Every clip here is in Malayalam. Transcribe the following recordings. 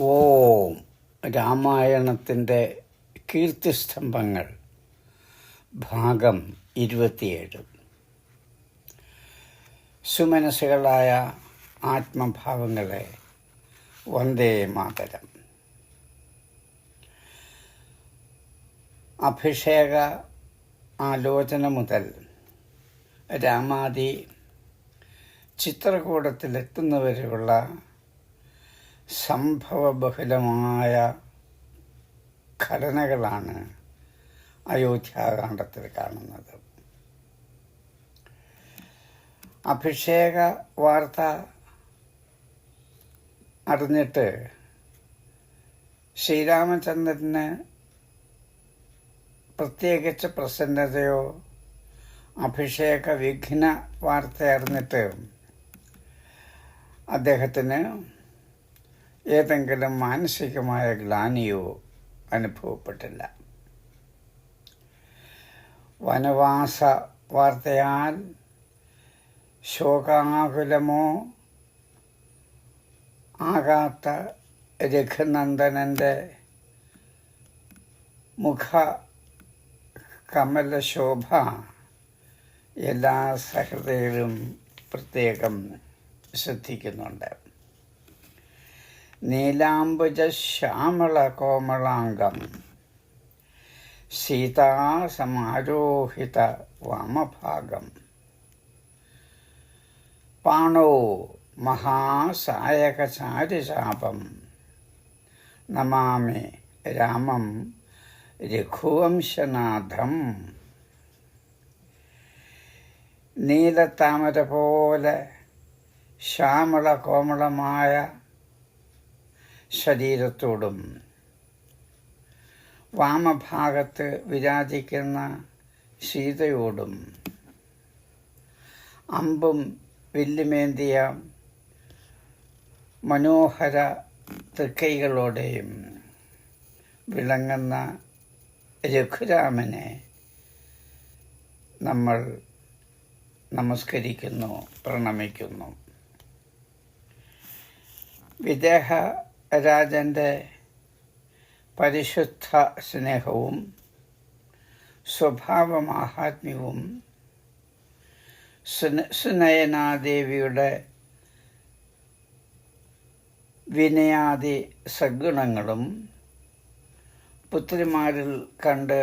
ഓം രാമായണത്തിൻ്റെ കീർത്തിസ്തംഭങ്ങൾ ഭാഗം 27. സുമനസ്സുകളായ ആത്മഭാവങ്ങളെ വന്ദേ മാതരം. അഭിഷേക ആലോചന മുതൽ രാമാദി ചിത്രകൂടത്തിലെത്തുന്നവരെയുള്ള സംഭവബഹുലമായ ഘടനകളാണ് അയോധ്യാകാന്ഡത്തിൽ കാണുന്നത്. അഭിഷേക വാർത്ത അറിഞ്ഞിട്ട് ശ്രീരാമചന്ദ്രന് പ്രത്യേകിച്ച് പ്രസന്നതയോ, അഭിഷേക വിഘ്ന വാർത്ത അറിഞ്ഞിട്ട് അദ്ദേഹത്തിന് ഏതെങ്കിലും മാനസികമായ ഗ്ലാനിയോ അനുഭവപ്പെട്ടില്ല. വനവാസ വാർത്തയാൽ ശോകാകുലമോ ആകാത്ത രഘുനന്ദനൻ്റെ മുഖ കമലശോഭ എല്ലാ സഹൃദയരും പ്രത്യേകം ശ്രദ്ധിക്കുന്നുണ്ട്. നീലാംബുജ ശ്യാമള കോമളാംഗം സീതാസമാരോഹിത വാമഭാഗം പാണോ മഹാസായകചാരിശാപം നമാമി രാമം രഘുവംശനാഥം. നീലത്താമര പോലെ ശ്യാമള കോമളമായ ശരീരത്തോടും വാമഭാഗത്ത് വിരാജിക്കുന്ന സീതയോടും അമ്പും വില്ലുമേന്തിയ മനോഹര തൃക്കൈകളോടെയും വിളങ്ങുന്ന രഘുരാമനെ നമ്മൾ നമസ്കരിക്കുന്നു, പ്രണമിക്കുന്നു. വിദേഹ രാജൻ്റെ പരിശുദ്ധ സ്നേഹവും സ്വഭാവമാഹാത്മ്യവും സുനയനാദേവിയുടെ വിനയാദി സദ്ഗുണങ്ങളും പുത്രിമാരിൽ കണ്ട്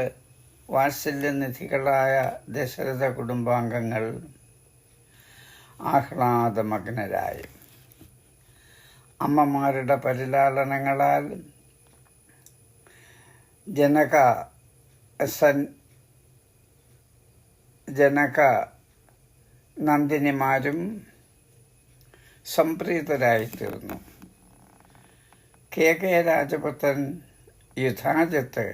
വാത്സല്യനിധികളായ ദശരഥ കുടുംബാംഗങ്ങൾ ആഹ്ലാദമഗ്നരായി. അമ്മമാരുടെ പരിലാളനങ്ങളാൽ ജനക നന്ദിനിമാരും സംപ്രീതരായിത്തീർന്നു. കെ രാജപുത്രൻ യുധാജിത്ത്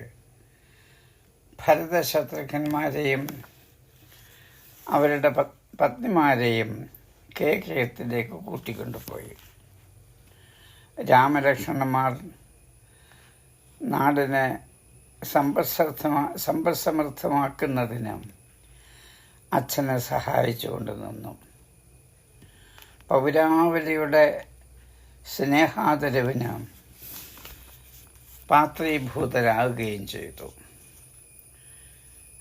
ഭരതശത്രുഘ്നന്മാരെയും അവരുടെ പത്നിമാരെയും കേകയത്തിലേക്ക് കൂട്ടിക്കൊണ്ടുപോയി. രാമലക്ഷ്മണന്മാർ നാടിനെ സമ്പദ്സമൃദ്ധമാക്കുന്നതിന് അച്ഛനെ സഹായിച്ചുകൊണ്ട് നിന്നു. പൗരാവലിയുടെ സ്നേഹാദരവിന് പാത്രീഭൂതരാകുകയും ചെയ്തു.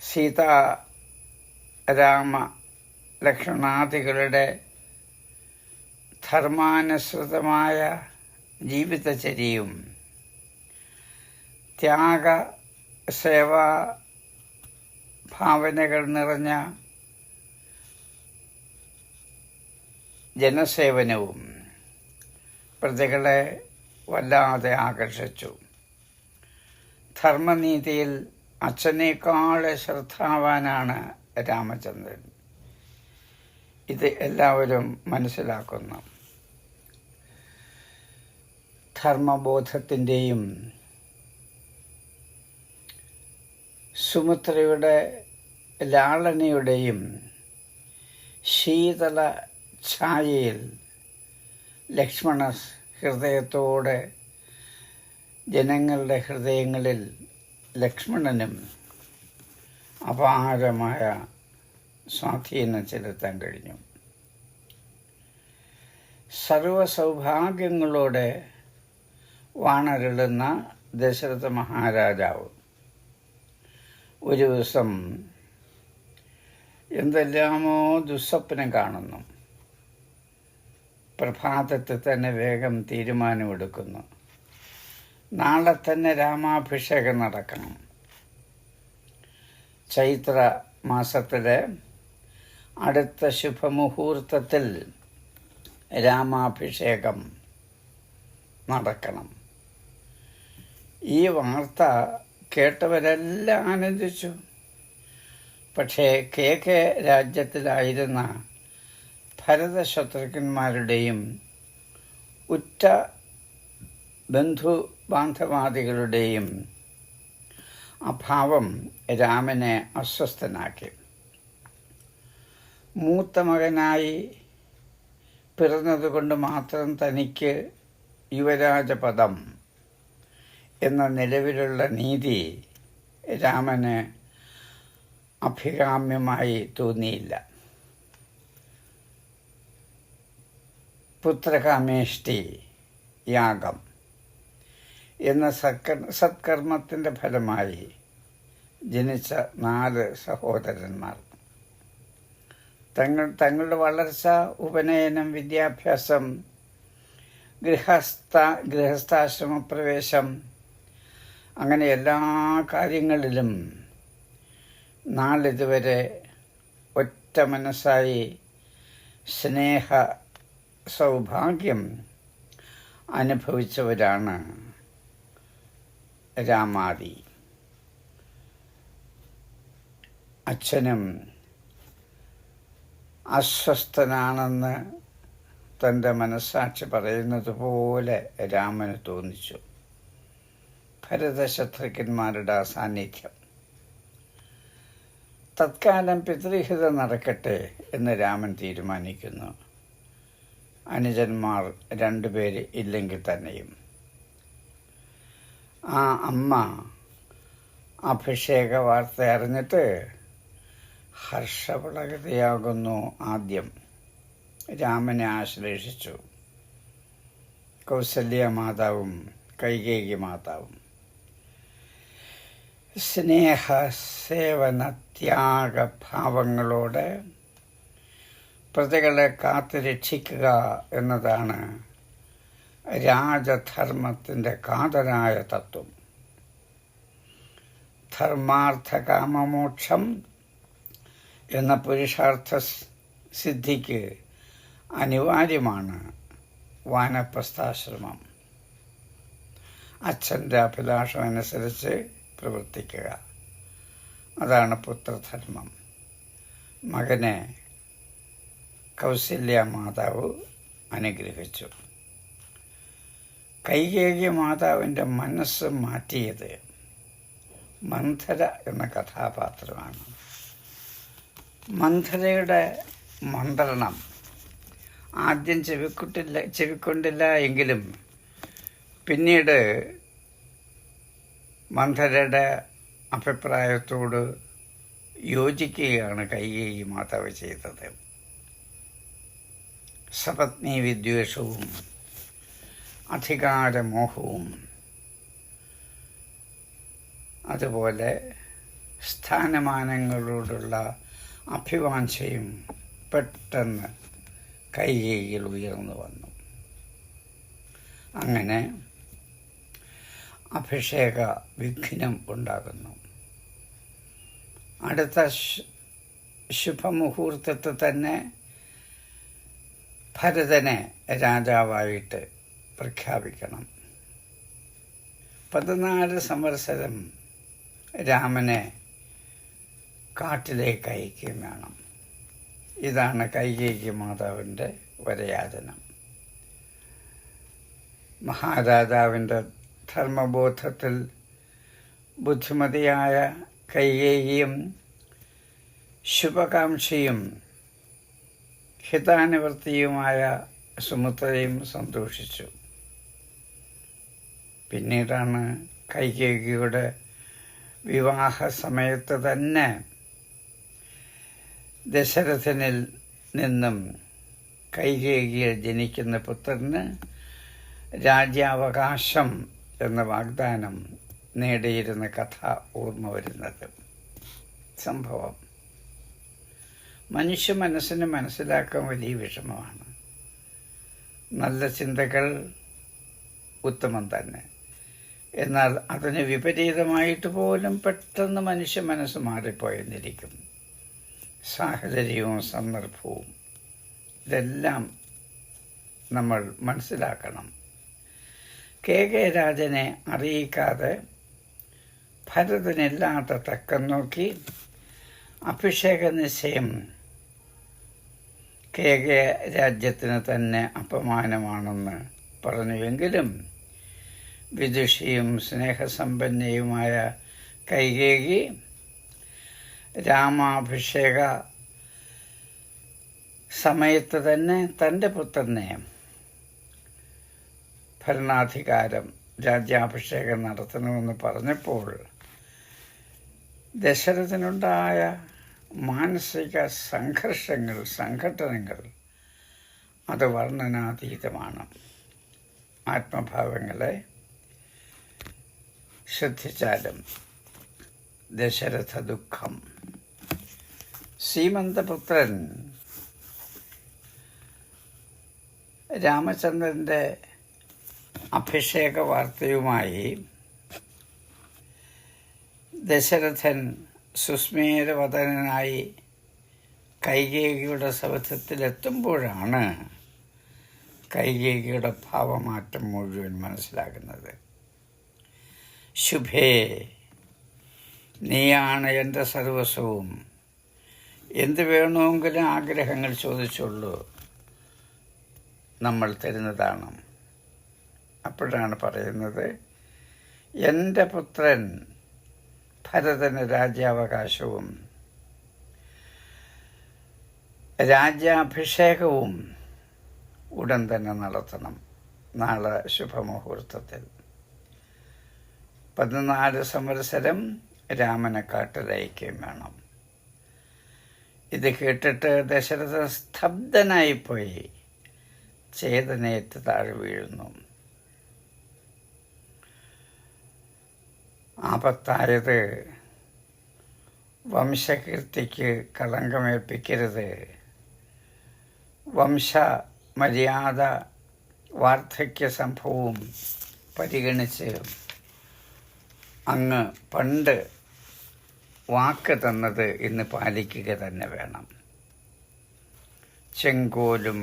സീതാരാമ ലക്ഷ്മണാദികളുടെ ധർമാനുസൃതമായ ജീവിതചര്യയും സേവാ ഭാവനകൾ നിറഞ്ഞ ജനസേവനവും പ്രജകളെ വല്ലാതെ ആകർഷിച്ചു. ധർമ്മനീതിയിൽ അച്ഛനേക്കാൾ ശ്രദ്ധാവാനാണ് രാമചന്ദ്രൻ. ഇത് എല്ലാവരും മനസ്സിലാക്കുന്നു. ധർമ്മബോധത്തിൻ്റെയും സുമിത്രയുടെ ലാളനയുടെയും ശീതള ഛായയിൽ ലക്ഷ്മണ ഹൃദയത്തോടെ ജനങ്ങളുടെ ഹൃദയങ്ങളിൽ ലക്ഷ്മണനും അപാരമായ സ്വാധീനം ചെലുത്താൻ കഴിഞ്ഞു. സർവസൗഭാഗ്യങ്ങളോടെ വാണരുളുന്ന ദശരഥ മഹാരാജാവ് ഒരു ദിവസം എന്തെല്ലാമോ ദുസ്വപ്നം കാണുന്നു. പ്രഭാതത്തിൽ തന്നെ വേഗം തീരുമാനമെടുക്കുന്നു. നാളെ തന്നെ രാമാഭിഷേകം നടക്കണം. ചൈത്ര മാസത്തിലെ അടുത്ത ശുഭമുഹൂർത്തത്തിൽ രാമാഭിഷേകം നടക്കണം. ഈ വാർത്ത കേട്ടവരെല്ലാം ആനന്ദിച്ചു. പക്ഷേ രാജ്യത്തിലായിരുന്ന ഭരതശത്രുഘ്നന്മാരുടെയും ഉറ്റ ബന്ധുബാന്ധവാദികളുടെയും അഭാവം രാമനെ അസ്വസ്ഥനാക്കി. മൂത്ത മകനായി പിറന്നതുകൊണ്ട് മാത്രം തനിക്ക് യുവരാജപദം എന്ന നിലവിലുള്ള നീതി രാമന് അഭികാമ്യമായി തോന്നിയില്ല. പുത്രകാമേഷ്ടി യാഗം എന്ന സത്കർമ്മത്തിൻ്റെ ഫലമായി ജനിച്ച 4 സഹോദരന്മാർ തങ്ങളുടെ വളർച്ച, ഉപനയനം, വിദ്യാഭ്യാസം, ഗൃഹസ്ഥാശ്രമപ്രവേശം അങ്ങനെ എല്ലാ കാര്യങ്ങളിലും നാളിതുവരെ ഒറ്റ മനസ്സായി സ്നേഹ സൗഭാഗ്യം അനുഭവിച്ചവരാണ് രാമാദി. അച്ഛനും അസ്വസ്ഥനാണെന്ന് തൻ്റെ മനസ്സാക്ഷി പറയുന്നത് പോലെ രാമന് തോന്നിച്ചു. ഭരതശത്രുഘ്നന്മാരുടെ സാന്നിധ്യം. തത്കാലം പിതൃഹിതം നടക്കട്ടെ എന്ന് രാമൻ തീരുമാനിക്കുന്നു. അനുജന്മാർ 2 പേര് ഇല്ലെങ്കിൽ തന്നെയും. ആ അമ്മ അഭിഷേക വാർത്ത അറിഞ്ഞിട്ട് ഹർഷപുളകിതയാകുന്നു. ആദ്യം രാമനെ ആശ്ലേഷിച്ചു. കൗസല്യ മാതാവും കൈകേയി മാതാവും സ്നേഹ സേവന ത്യാഗഭാവങ്ങളോടെ പ്രജകളെ കാത്തു രക്ഷിക്കുക എന്നതാണ് രാജധർമ്മത്തിൻ്റെ കാതലായ തത്വം. ധർമാർത്ഥ കാമമോക്ഷം എന്ന പുരുഷാർത്ഥ സിദ്ധിക്ക് അനിവാര്യമാണ് വാനപ്രസ്ഥാശ്രമം. അച്ഛൻ്റെ അഭിലാഷം അനുസരിച്ച് പ്രവർത്തിക്കുക, അതാണ് പുത്രധർമ്മം. മകനെ കൗസല്യ മാതാവ് അനുഗ്രഹിച്ചു. കൈകേയി മാതാവിൻ്റെ മനസ്സ് മാറ്റിയത് മന്ധര എന്ന കഥാപാത്രമാണ്. മന്ധരയുടെ മന്ത്രണം ആദ്യം ചെവിക്കൊണ്ടില്ല എങ്കിലും പിന്നീട് മന്ധരയുടെ അഭിപ്രായത്തോട് യോജിക്കുകയാണ് കൈകേയി മാതാവ് ചെയ്തത്. സപത്നി വിദ്വേഷവും അധികാരമോഹവും അതുപോലെ സ്ഥാനമാനങ്ങളോടുള്ള അഭിവാഞ്ചയും പെട്ടെന്ന് കൈകേയിയിൽ ഉയർന്നു വന്നു. അങ്ങനെ അഭിഷേക വിഘ്നം ഉണ്ടാകുന്നു. അടുത്ത ശുഭമുഹൂർത്തത്തിൽ തന്നെ ഭരതനെ രാജാവായിട്ട് പ്രഖ്യാപിക്കണം. 14 സംവത്സരം രാമനെ കാട്ടിലേക്ക് അയക്കുകയും വേണം. ഇതാണ് കൈകേയി മാതാവിൻ്റെ വരയാചനം. മഹാരാജാവിൻ്റെ ധർമ്മബോധത്തിൽ ബുദ്ധിമതിയായ കൈകേയിയും ശുഭകാംക്ഷിയും ഹിതാനുവർത്തിയുമായ സുമിത്രയും സന്തോഷിച്ചു. പിന്നീടാണ് കൈകേയിയുടെ വിവാഹ സമയത്ത് തന്നെ ദശരഥനിൽ നിന്നും കൈകേയിയിൽ ജനിക്കുന്ന പുത്രന് രാജ്യാവകാശം എന്ന വാഗ്ദാനം നേടിയിരുന്ന കഥ ഓർമ്മ വരുന്നത്. സംഭവം മനുഷ്യ മനസ്സിന് മനസ്സിലാക്കാൻ വലിയ വിഷമമാണ്. നല്ല ചിന്തകൾ ഉത്തമം തന്നെ, എന്നാൽ അതിന് വിപരീതമായിട്ട് പോലും പെട്ടെന്ന് മനുഷ്യ മനസ്സ് മാറിപ്പോയെന്നിരിക്കും. സാഹചര്യവും സന്ദർഭവും ഇതെല്ലാം നമ്മൾ മനസ്സിലാക്കണം. കെ രാജനെ അറിയിക്കാതെ ഭരതനില്ലാത്ത തക്കം നോക്കി അഭിഷേക നിശ്ചയം കെ രാജ്യത്തിന് തന്നെ അപമാനമാണെന്ന് പറഞ്ഞുവെങ്കിലും വിദുഷിയും സ്നേഹസമ്പന്നയുമായ കൈകേയി രാമാഭിഷേക സമയത്ത് തന്നെ തൻ്റെ പുത്രനെ ഭരണാധികാരം രാജ്യാഭിഷേകം നടത്തണമെന്ന് പറഞ്ഞപ്പോൾ ദശരഥനുണ്ടായ മാനസിക സംഘർഷങ്ങൾ, സംഘട്ടനങ്ങൾ അത് വർണ്ണനാതീതമാണ്. ആത്മഭാവങ്ങളെ ശ്രദ്ധിച്ചാലും ദശരഥ ദുഃഖം. സീമന്തപുത്രൻ രാമചന്ദ്രൻ്റെ അഭിഷേക വാർത്തയുമായി ദശരഥൻ സുസ്മേരവദനായി കൈകേയിയുടെ സൗധത്തിലെത്തുമ്പോഴാണ് കൈകേയിയുടെ ഭാവമാറ്റം മുഴുവൻ മനസ്സിലാകുന്നത്. ശുഭേ, നീയാണ് എൻ്റെ സർവസ്വവും. എന്ത് വേണമെങ്കിലും ആഗ്രഹങ്ങൾ ചോദിച്ചുള്ളൂ, നമ്മൾ തരുന്നതാണ്. അപ്പോഴാണ് പറയുന്നത്, എൻ്റെ പുത്രൻ ഭരതന് രാജ്യാവകാശവും രാജ്യാഭിഷേകവും ഉടൻ തന്നെ നടത്തണം. നാളെ ശുഭമുഹൂർത്തത്തിൽ 14 സംവത്സരം രാമനെ കാട്ടിലയക്കുകയും വേണം. ഇത് കേട്ടിട്ട് ദശരഥൻ സ്തബ്ധനായിപ്പോയി, ചേതനയേറ്റ് താഴെ വീഴുന്നു. ആപത്തായത് വംശകീർത്തിക്ക് കളങ്കമേൽപ്പിക്കരുത്. വംശമര്യാദ വാർദ്ധക്യ സംഭവവും പരിഗണിച്ച് അങ്ങ് പണ്ട് വാക്ക് തന്നത് ഇന്ന് പാലിക്കുക തന്നെ വേണം. ചെങ്കോലും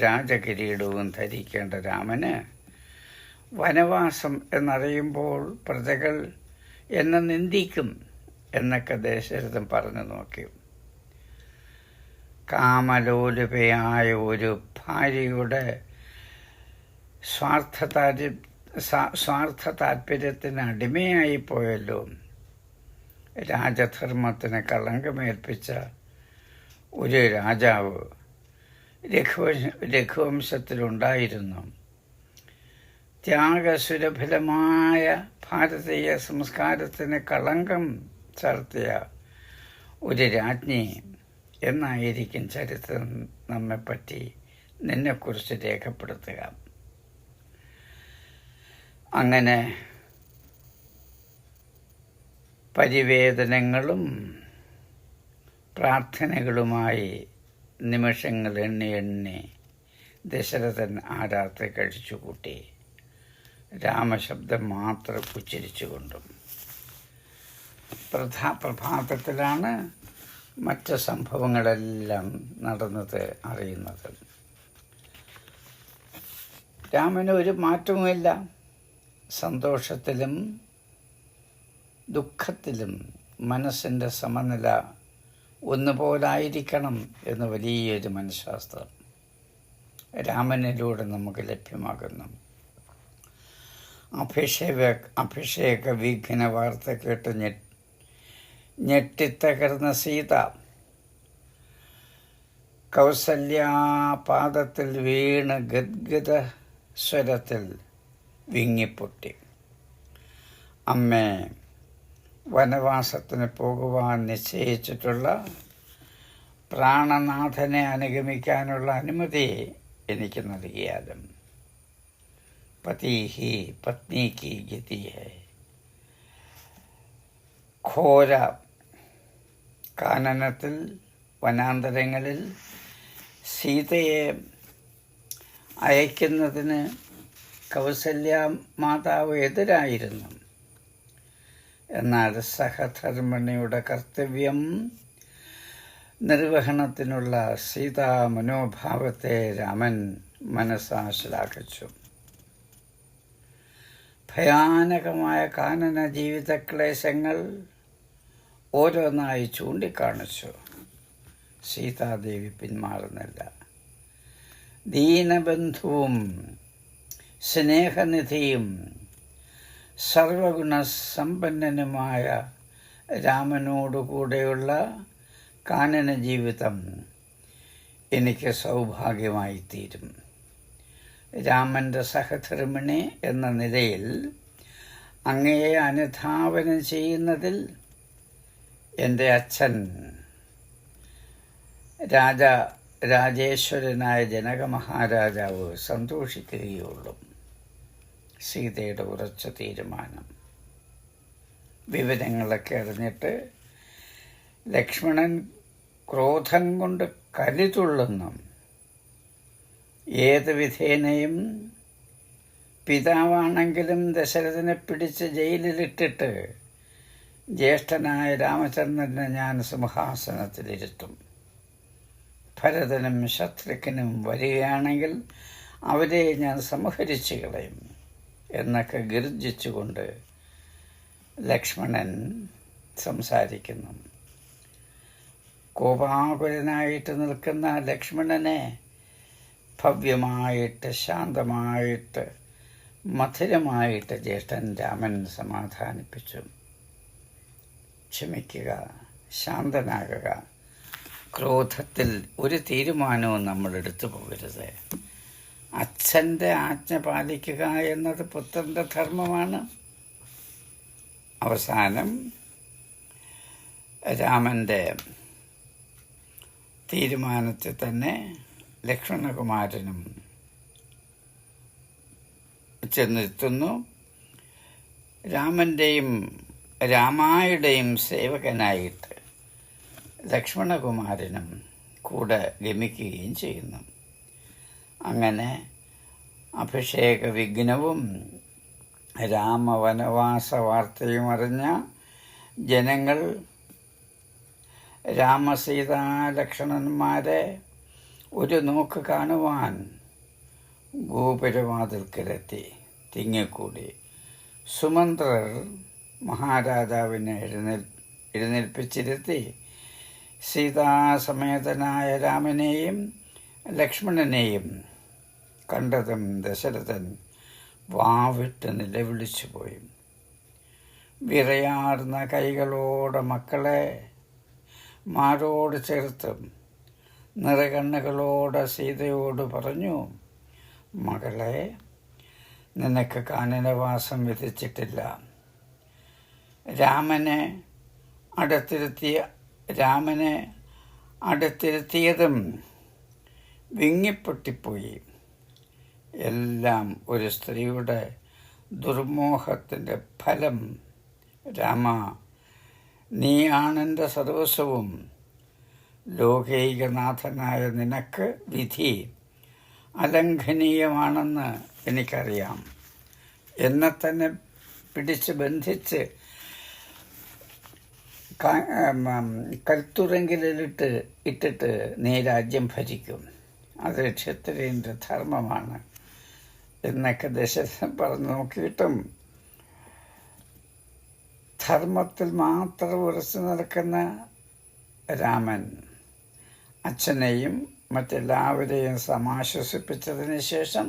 രാജകിരീടവും ധരിക്കേണ്ട രാമന് വനവാസം എന്നറിയുമ്പോൾ പ്രജകൾ എന്നെ നിന്ദിക്കും എന്നൊക്കെ ദശരഥൻ പറഞ്ഞു നോക്കി. കാമലോലുപയായ ഒരു ഭാര്യയുടെ സ്വാർത്ഥ താല്പര്യത്തിന് അടിമയായിപ്പോയല്ലോ. രാജധർമ്മത്തിന് കളങ്കമേൽപ്പിച്ച ഒരു രാജാവ് രഘുവംശത്തിലുണ്ടായിരുന്നു. ത്യാഗസുരഭിലമായ ഭാരതീയ സംസ്കാരത്തിന് കളങ്കം ചാർത്തിയ ഒരു രാജ്ഞി എന്നായിരിക്കും ചരിത്രം നമ്മെപ്പറ്റി നിന്നെക്കുറിച്ച് രേഖപ്പെടുത്തുക. അങ്ങനെ പരിവേദനങ്ങളും പ്രാർത്ഥനകളുമായി നിമിഷങ്ങൾ എണ്ണി ദശരഥൻ ആ രാത്രി കഴിച്ചുകൂട്ടി, രാമശബ്ദം മാത്രം ഉച്ചരിച്ചുകൊണ്ടും. പ്രഭാതത്തിലാണ് മറ്റ് സംഭവങ്ങളെല്ലാം നടന്നത് അറിയുന്നത്. രാമന് ഒരു മാറ്റവുമില്ല. സന്തോഷത്തിലും ദുഃഖത്തിലും മനസ്സിൻ്റെ സമനില ഒന്നുപോലായിരിക്കണം എന്ന് വലിയൊരു മനഃശാസ്ത്രം രാമനിലൂടെ നമുക്ക് ലഭ്യമാകുന്നു. അഭിഷേക വിഘ്ന വാർത്ത കേട്ട് ഞെട്ടിത്തകർന്ന സീത കൗസല്യാപാദത്തിൽ വീണ് ഗദ്ഗദ സ്വരത്തിൽ വിങ്ങിപ്പൊട്ടി. അമ്മേ, വനവാസത്തിന് പോകുവാൻ നിശ്ചയിച്ചിട്ടുള്ള പ്രാണനാഥനെ അനുഗമിക്കാനുള്ള അനുമതി എനിക്ക് നൽകിയാലും पति ही पत्नी की गति है. ഘോര കാനനത്തിൽ വനാന്തരങ്ങളിൽ സീതയെ അയക്കുന്നതിന് കൗസല്യ മാതാവ് എതിരായിരുന്നു. എന്നാൽ സഹധർമ്മിണിയുടെ കർത്തവ്യം നിർവഹണത്തിനുള്ള സീതാ മനോഭാവത്തെ രാമൻ മനസ്സാ ശ്ലാഘിച്ചു. ഭയാനകമായ കാനന ജീവിത ക്ലേശങ്ങൾ ഓരോന്നായി ചൂണ്ടിക്കാണിച്ചു. സീതാദേവി പിന്മാറുന്നില്ല. ദീനബന്ധുവും സ്നേഹനിധിയും സർവഗുണസമ്പന്നനുമായ രാമനോടുകൂടെയുള്ള കാനന ജീവിതം എനിക്ക് സൗഭാഗ്യമായി തീരും. രാമൻ്റെ സഹധർമ്മിണി എന്ന നിലയിൽ അങ്ങയെ അനുധാവനം ചെയ്യുന്നതിൽ എൻ്റെ അച്ഛൻ രാജേശ്വരനായ ജനക മഹാരാജാവ് സന്തോഷിക്കുകയുള്ളൂ. സീതയുടെ ഉറച്ച തീരുമാനം. വിവരങ്ങളൊക്കെ അറിഞ്ഞിട്ട് ലക്ഷ്മണൻ ക്രോധം കൊണ്ട് കലിതുള്ളുന്നു. ഏത് വിധേനയും പിതാവാണെങ്കിലും ദശരഥനെ പിടിച്ച് ജയിലിലിട്ടിട്ട് ജ്യേഷ്ഠനായ രാമചന്ദ്രനെ ഞാൻ സിംഹാസനത്തിലിരുത്തും. ഭരതനും ശത്രുഘ്നും വരികയാണെങ്കിൽ അവരെ ഞാൻ സംഹരിച്ചു കളയും എന്നൊക്കെ ഗർജിച്ചുകൊണ്ട് ലക്ഷ്മണൻ സംസാരിക്കുന്നു. കോപാകുലനായിട്ട് നിൽക്കുന്ന ലക്ഷ്മണനെ ഭവ്യമായിട്ട് ശാന്തമായിട്ട് മധുരമായിട്ട് ജ്യേഷ്ഠൻ രാമൻ സമാധാനിപ്പിച്ചു. ക്ഷമിക്കുക, ശാന്തനാകുക, ക്രോധത്തിൽ ഒരു തീരുമാനവും നമ്മൾ എടുത്തു പോകരുത്. അച്ഛൻ്റെ ആജ്ഞ പാലിക്കുക എന്നത് പുത്രൻ്റെ ധർമ്മമാണ്. അവസാനം രാമൻ്റെ തീരുമാനത്തിൽ തന്നെ ലക്ഷ്മണകുമാരനും ചെന്നെത്തുന്നു. രാമായുടെയും സേവകനായിട്ട് ലക്ഷ്മണകുമാരനും കൂടെ ഗമിക്കുകയും ചെയ്യുന്നു. അങ്ങനെ അഭിഷേക വിഘ്നവും രാമവനവാസ വാർത്തയും അറിഞ്ഞ ജനങ്ങൾ രാമസീതാലക്ഷ്മണന്മാരെ ഒരു നോക്ക് കാണുവാൻ ഗോപുരവാതിൽക്കലെത്തി തിങ്ങിക്കൂടി. സുമന്ത്രർ മഹാരാജാവിനെ എഴുന്നേൽപ്പിച്ചിരുത്തി സീതാസമേതനായ രാമനെയും ലക്ഷ്മണനെയും കണ്ടതും ദശരഥൻ വാവിട്ട് നിലവിളിച്ചു പോയി. വിറയാർന്ന കൈകളോടെ മക്കളെ മാറോട് ചേർത്ത് നിറകണ്ണുകളോടെ സീതയോട് പറഞ്ഞു, മകളെ, നിനക്ക് കാനനവാസം വിധിച്ചിട്ടില്ല. രാമനെ അടുത്തിരുത്തിയതും വിങ്ങിപ്പൊട്ടിപ്പോയി. എല്ലാം ഒരു സ്ത്രീയുടെ ദുർമോഹത്തിൻ്റെ ഫലം. രാമ, നീയാണെൻ്റെ സർവസ്വവും. ലോകൈകനാഥനായ നിനക്ക് വിധി അലംഘനീയമാണെന്ന് എനിക്കറിയാം. എന്നെ തന്നെ പിടിച്ച് ബന്ധിച്ച് ഇട്ടിട്ട് നീ രാജ്യം ഭരിക്കും. അത് ക്ഷത്രിയൻ്റെ ധർമ്മമാണ് എന്നൊക്കെ ദശരഥൻ പറഞ്ഞു നോക്കിയിട്ടും ധർമ്മത്തിൽ മാത്രം ഉറച്ചു നിൽക്കുന്ന രാമൻ അച്ഛനെയും മറ്റെല്ലാവരെയും സമാശ്വസിപ്പിച്ചതിന് ശേഷം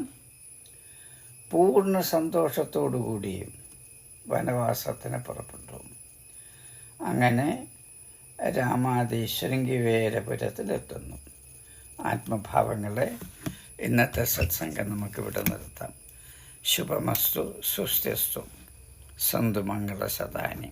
പൂർണ്ണ സന്തോഷത്തോടുകൂടി വനവാസത്തിന് പുറപ്പെട്ടു. അങ്ങനെ രാമാദി ശൃംഗിവേരപുരത്തിലെത്തുന്നു. ആത്മഭാവങ്ങളെ, ഇന്നത്തെ സത്സംഗം നമുക്കിവിടെ നിർത്താം. ശുഭമസ്തു, സുസ്ഥ്യസ്തു, സന്തു മംഗള സദാനി.